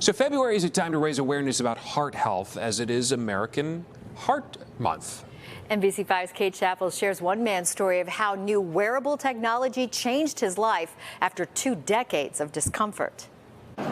So February is a time to raise awareness about heart health, as it is American Heart Month. NBC5's Kate Chappell shares one man's story of how new wearable technology changed his life after 2 decades of discomfort.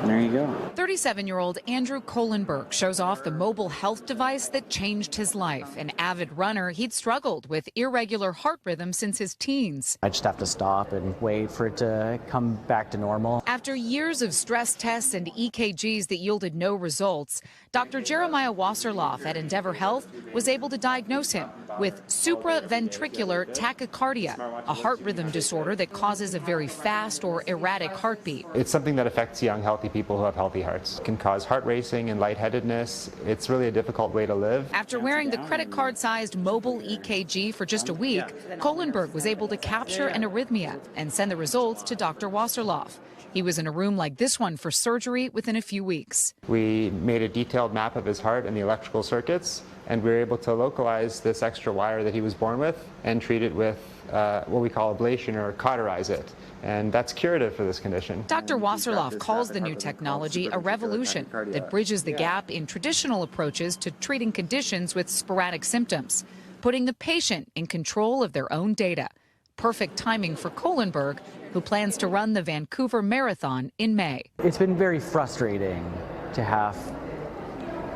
There you go. 37-year-old Andrew Kohlenberg shows off the mobile health device that changed his life. An avid runner, he'd struggled with irregular heart rhythm since his teens. I just have to stop and wait for it to come back to normal. After years of stress tests and EKGs that yielded no results, Dr. Jeremiah Wasserloff at Endeavor Health was able to diagnose him with supraventricular tachycardia, a heart rhythm disorder that causes a very fast or erratic heartbeat. It's something that affects young, healthy people who have healthy hearts. It can cause heart racing and lightheadedness. It's really a difficult way to live. After wearing the credit card-sized mobile EKG for just a week, Kohlenberg was able to capture an arrhythmia and send the results to Dr. Wasserloff. He was in a room like this one for surgery within a few weeks. We made a detailed map of his heart and the electrical circuits, and we were able to localize this extra wire that he was born with and treat it with what we call ablation, or cauterize it. And that's curative for this condition. Dr. Wasserloff calls the new technology a revolution that bridges the gap in traditional approaches to treating conditions with sporadic symptoms, putting the patient in control of their own data. Perfect timing for Kohlenberg, who plans to run the Vancouver Marathon in May. It's been very frustrating to have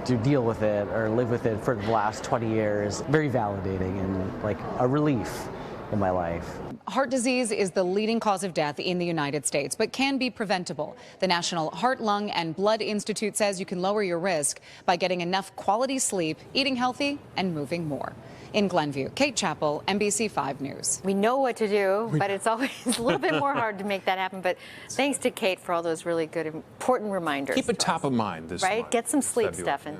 to deal with it or live with it for the last 20 years. Very validating and like a relief in my life. Heart disease is the leading cause of death in the United States, but can be preventable. The National Heart, Lung, and Blood Institute says you can lower your risk by getting enough quality sleep, eating healthy, and moving more. In Glenview, Kate Chappell, NBC5 News. We know what to do, but it's always a little bit more hard to make that happen. But thanks to Kate for all those really good, important reminders. Keep it top of mind this month. Right? Get some sleep, February. Stefan.